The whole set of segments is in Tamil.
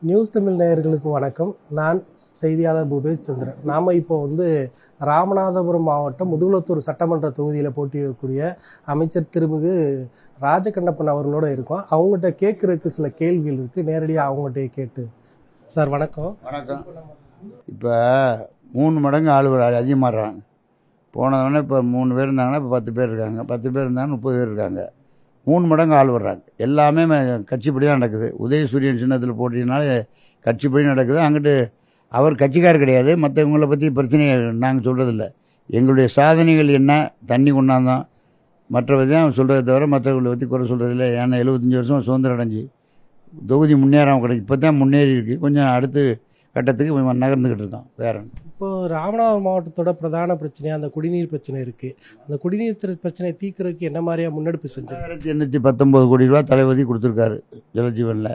நியூஸ் தமிழ் நேயர்களுக்கு வணக்கம். நான் செய்தியாளர் பூபேஷ் சந்திரன். நாம் இப்போ ராமநாதபுரம் மாவட்டம் முதுகுளத்தூர் சட்டமன்ற தொகுதியில் போட்டியிடக்கூடிய அமைச்சர் திருமிகு ராஜகண்ணப்பன் அவர்களோட இருக்கோம். அவங்ககிட்ட கேட்குறதுக்கு சில கேள்விகள் இருக்குது. நேரடியாக அவங்ககிட்ட கேட்டு. சார் வணக்கம். வணக்கம். இப்போ 3 மடங்கு ஆள் அதிகமாகறாங்க. போனவொடனே இப்போ 3 பேர் இருந்தாங்கன்னா இப்போ 10 பேர் இருக்காங்க. 10 பேர் இருந்தாங்கன்னா 30 பேர் இருக்காங்க. 3 மடங்கு ஆள் வர்றாங்க. எல்லாமே கட்சிப்படி தான் நடக்குது. உதயசூரியன் சின்னத்தில் போட்டினால கட்சிப்படி நடக்குது. அங்கிட்டு அவர் கட்சிக்கார் கிடையாது. மற்றவங்களை பற்றி பிரச்சனையை நாங்கள் சொல்கிறதில்ல. எங்களுடைய சாதனைகள் என்ன, தண்ணி கொண்டாந்தோம், மற்றவதை தான் சொல்கிறத தவிர மற்றவங்களை பற்றி குறை சொல்கிறதில்ல. ஏன்னா 75 வருஷம் சுதந்திரம் அடைஞ்சு தொகுதி முன்னேறாமல் கிடைக்கும். இப்போ தான் முன்னேறி இருக்குது. கொஞ்சம் அடுத்து கட்டத்துக்கு நகர்ந்துக்கிட்டு இருக்கோம். வேறு இப்போது ராமநாதபுரம் மாவட்டத்தோட பிரதான பிரச்சனையாக அந்த குடிநீர் பிரச்சனை இருக்குது. அந்த குடிநீர் பிரச்சனையை தீர்க்கறதுக்கு என்ன மாதிரியாக முன்னெடுப்பு செஞ்சு 2819 கோடி ரூபா தளபதி கொடுத்துருக்காரு ஜலஜீவனில்.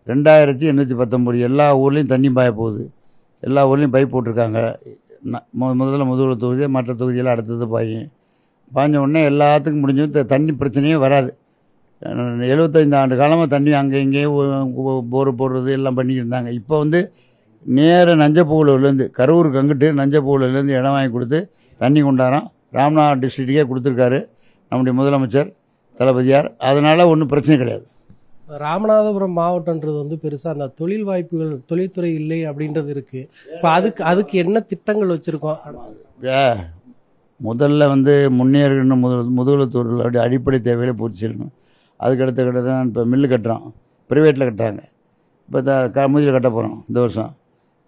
2819 எல்லா ஊர்லேயும் தண்ணி பாய போகுது. எல்லா ஊர்லேயும் பைப் போட்டிருக்காங்க. முதல்ல முதல்வர் தொகுதி, மற்ற தொகுதியெல்லாம் அடுத்தது பாய்ஞ்ச உடனே எல்லாத்துக்கும் முடிஞ்சு தண்ணி பிரச்சனையே வராது. 75 ஆண்டு காலமாக தண்ணி அங்கே இங்கேயும் போர் போடுறது எல்லாம் பண்ணிக்கிட்டு இருந்தாங்க. இப்போ நேர நஞ்சப்பூவிலேருந்து கரூருக்கு அங்கிட்டு நஞ்சப்பூவிலேருந்து இடம் வாங்கி கொடுத்து தண்ணி கொண்டாரோம். ராமநாதபுரம் டிஸ்ட்ரிக்டே கொடுத்துருக்காரு நம்முடைய முதலமைச்சர் தளபதியார். அதனால் ஒன்றும் பிரச்சனை கிடையாது. ராமநாதபுரம் மாவட்டன்றது பெருசாக அந்த தொழில் வாய்ப்புகள், தொழில்துறை இல்லை அப்படின்றது இருக்குது. இப்போ அதுக்கு என்ன திட்டங்கள் வச்சுருக்கோம்? முதல்ல முன்னேறணும். முதுகுளத்தூரில் அடிப்படை தேவைகளை பூர்த்தி செய்யணும். அதுக்கடுத்த கட்டத்தான் இப்போ மில்லு கட்டுறோம். ப்ரைவேட்டில் கட்டுறாங்க. இப்போ கமுதியில் கட்ட போகிறோம் இந்த வருஷம்.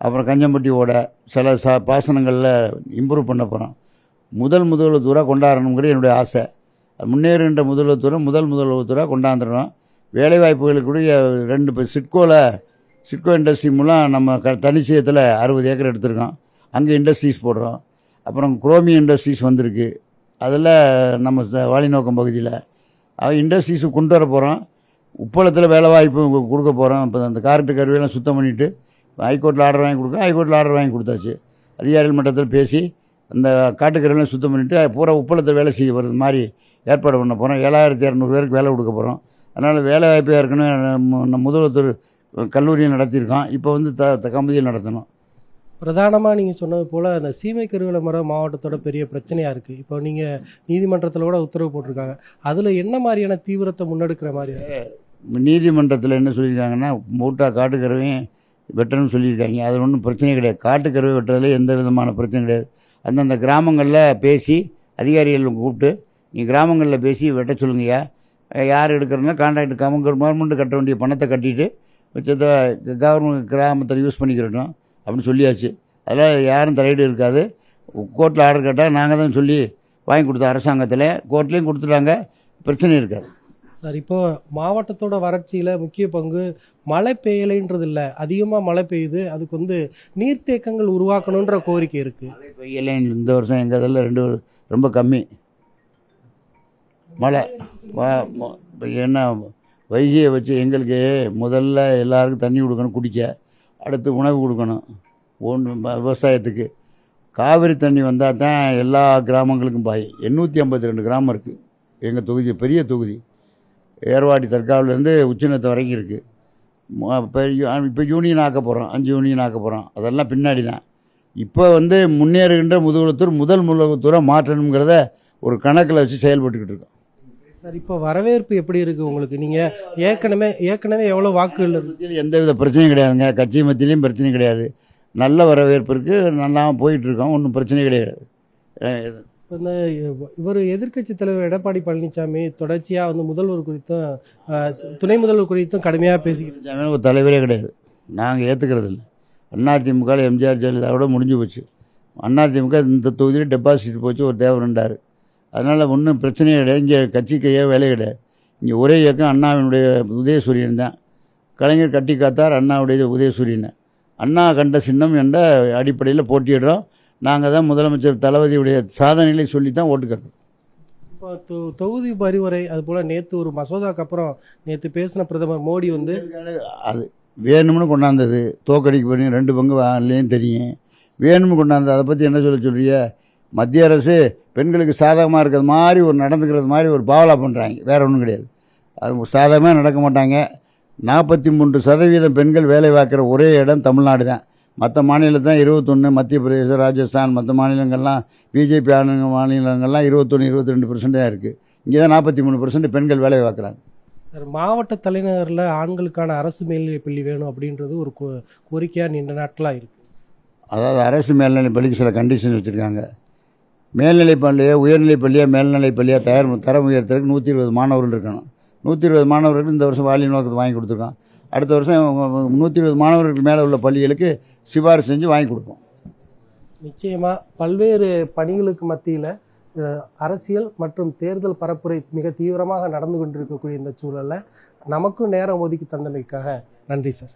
அப்புறம் கஞ்சம்பட்டி ஓட சில பாசனங்களில் இம்ப்ரூவ் பண்ண போகிறோம். முதல்வத்தூராக கொண்டாடணுங்கிறது என்னுடைய ஆசை. முன்னேறுகின்ற முதல்வத்தூராக கொண்டாந்துடணும். வேலைவாய்ப்புகளுக்குரிய 2 சிட்கோ இண்டஸ்ட்ரி மூலம் நம்ம தனிச்சயத்தில் 60 ஏக்கர் எடுத்திருக்கோம். அங்கே இண்டஸ்ட்ரீஸ் போடுறோம். அப்புறம் குரோமியம் இண்டஸ்ட்ரீஸ் வந்திருக்கு. அதில் நம்ம வாலிநோக்கம் பகுதியில் இண்டஸ்ட்ரீஸுக்கு கொண்டு வர போகிறோம். உப்பளத்தில் வேலை வாய்ப்பு கொடுக்க போகிறோம். இப்போ அந்த கார்ட்டு கருவியெல்லாம் சுத்தம் பண்ணிவிட்டு ஹைகோர்ட்டில் ஆர்டர் வாங்கி கொடுத்தாச்சு. அதிகாரிகள் மட்டத்தில் பேசி அந்த காட்டுக்கருவியெல்லாம் சுத்தம் பண்ணிவிட்டு பூரா உப்பளத்தில் வேலை செய்ய வர்றது மாதிரி ஏற்பாடு பண்ண போகிறோம். 7200 பேருக்கு வேலை கொடுக்க போகிறோம். அதனால் வேலை வாய்ப்பு ஏற்கனவே முதல்வர் கல்லூரியை நடத்தியிருக்கோம். இப்போ கம்பதியில் நடத்தணும். பிரதானமாக நீங்கள் சொன்னது போல் அந்த சீமை கருவேல மரம் மாவட்டத்தோட பெரிய பிரச்சனையாக இருக்குது. இப்போ நீங்கள் நீதிமன்றத்தில் கூட உத்தரவு போட்டிருக்காங்க. அதில் என்ன மாதிரியான தீவிரத்தை முன்னெடுக்கிற மாதிரி? நீதிமன்றத்தில் என்ன சொல்லியிருக்காங்கன்னா, மூட்டா காட்டுக்கருவையும் வெட்டணும்னு சொல்லியிருக்காங்க. அது ஒன்றும் பிரச்சனை கிடையாது. காட்டுக்கருவை வெட்டுறதுல எந்த விதமான பிரச்சனை கிடையாது. அந்தந்த கிராமங்களில் பேசி அதிகாரிகள் கூப்பிட்டு நீ கிராமங்களில் பேசி வெட்ட சொல்லுங்கய்யா. யார் எடுக்கிறதுனா கான்ட்ராக்ட் கவர்மெண்ட் கட்ட வேண்டிய பணத்தை கட்டிட்டு மிச்சத்தை கவர்மெண்ட் கிராமத்தில் யூஸ் பண்ணிக்கிறோம் அப்படின்னு சொல்லியாச்சு. அதெல்லாம் யாரும் தலையீடு இருக்காது. கோர்ட்டில் ஆர்டர் கேட்டால் நாங்கள் தான் சொல்லி வாங்கி கொடுத்தோம். அரசாங்கத்தில் கோர்ட்லேயும் கொடுத்துட்டாங்க. பிரச்சனை இருக்காது. சார், இப்போது மாவட்டத்தோட வறட்சியில் முக்கிய பங்கு மழை பெய்யலைன்றது இல்லை, அதிகமாக மழை பெய்யுது. அதுக்கு நீர்த்தேக்கங்கள் உருவாக்கணுன்ற கோரிக்கை இருக்குது. மழை பெய்யலை இந்த வருஷம் எங்கள் இதில் 2 ரொம்ப கம்மி மழை. என்ன வைகையை வச்சு எங்களுக்கு முதல்ல எல்லாருக்கும் தண்ணி கொடுக்கணும், குடிக்க. அடுத்து உணவு கொடுக்கணும். விவசாயத்துக்கு காவிரி தண்ணி வந்தால் தான் எல்லா கிராமங்களுக்கும் பாய். 852 கிராமம் இருக்குது எங்கள் தொகுதி. பெரிய தொகுதி. ஏர்வாடி தற்காவிலேருந்து உச்சினத்தை வரைக்கும் இருக்குது. இப்போ யூனியன் ஆக்க போகிறோம். 5 யூனியன் ஆக்க போகிறோம். அதெல்லாம் பின்னாடி தான். இப்போ முன்னேறுகின்ற முதல்வத்தூரை மாற்றணுங்கிறத ஒரு கணக்கில் வச்சு செயல்பட்டுக்கிட்டு இருக்கோம். சார், இப்போ வரவேற்பு எப்படி இருக்குது உங்களுக்கு? நீங்கள் ஏற்கனவே எவ்வளோ வாக்குகள் இருக்குது? எந்தவித பிரச்சனையும் கிடையாதுங்க. கட்சி மத்தியிலையும் பிரச்சனையும் கிடையாது. நல்ல வரவேற்பு இருக்குது. நல்லா போயிட்டுருக்கோம். ஒன்றும் பிரச்சனை கிடையாது. இந்த எதிர்க்கட்சி தலைவர் எடப்பாடி பழனிசாமி தொடர்ச்சியாக முதல்வர் குறித்தும் துணை முதல்வர் குறித்தும் கடுமையாக பேசிக்கிட்டு ஒரு தலைவரே கிடையாது. நாங்கள் ஏற்றுக்கிறது இல்லை. அதிமுக எம்ஜிஆர் ஜெயலலிதாவோட முடிஞ்சு போச்சு. அதிமுக இந்த தொகுதியில் டெபாசிட் போச்சு. ஒரு தேவர் இருந்தார். அதனால் ஒன்றும் பிரச்சனையே கிடையாது. இங்கே கட்சிக்கையே வேலை கிடையாது. இங்கே ஒரே இயக்கம் அண்ணாவினுடைய உதயசூரியன் தான். கலைஞர் கட்டி காத்தார் அண்ணாவுடைய உதயசூரியன். அண்ணா கண்ட சின்னம் என்ற அடிப்படையில் போட்டியிடுறோம். நாங்கள் தான் முதலமைச்சர் தளபதியுடைய சாதனைகளை சொல்லி தான் ஓட்டு கேட்குறோம். இப்போ தொகுதி பரிவுரை அதுபோல் நேற்று ஒரு மசோதாக்கு அப்புறம் நேற்று பேசின பிரதமர் மோடி அது வேணும்னு கொண்டாந்தது. தோக்கடிக்கு பண்ணி 2 பங்கு வாங்கலையும் தெரியும். வேணும்னு கொண்டாந்தது. அதை பற்றி என்ன சொல்றிய? மத்திய அரசு பெண்களுக்கு சாதகமாக இருக்கிறது மாதிரி நடந்துக்கிறது மாதிரி ஒரு பாவலா பண்ணுறாங்க. வேறு ஒன்றும் கிடையாது. அது சாதகமாக நடக்க மாட்டாங்க. 43% பெண்கள் வேலை பார்க்குற ஒரே இடம் தமிழ்நாடு தான். மற்ற மாநிலத்தான் 21, மத்திய பிரதேசம், ராஜஸ்தான், மற்ற மாநிலங்கள்லாம் பிஜேபி ஆளுங்க மாநிலங்கள்லாம் 21, 22% தான் இருக்குது. இங்கே தான் 43% பெண்கள் வேலை பார்க்குறாங்க. சார், மாவட்ட தலைநகரில் ஆண்களுக்கான அரசு மேல்நிலைப் பள்ளி வேணும் அப்படின்றது ஒரு கோரிக்கையாக நீண்ட நாட்களாக இருக்குது. அதாவது அரசு மேல்நிலைப் பள்ளிக்கு சில கண்டிஷன் வச்சுருக்காங்க. மேல்நிலைப் பள்ளியை உயர்நிலைப் பள்ளியாக மேல்நிலைப் பள்ளியாக தரம் உயர்த்துறதுக்கு 120 மாணவர்கள் இருக்கணும். 120 மாணவர்களுக்கு இந்த வருஷம் வாலி நோக்கத்தை வாங்கி கொடுத்துருக்கோம். அடுத்த வருஷம் 120 மாணவர்களுக்கு மேலே உள்ள பள்ளிகளுக்கு சிபாரிசு செஞ்சு வாங்கி கொடுப்போம். நிச்சயமாக பல்வேறு பணிகளுக்கு மத்தியில் அரசியல் மற்றும் தேர்தல் பரப்புரை மிக தீவிரமாக நடந்து கொண்டிருக்கக்கூடிய இந்த சூழலில் நமக்கும் நேரம் ஒதுக்கி தந்தமைக்காக நன்றி சார்.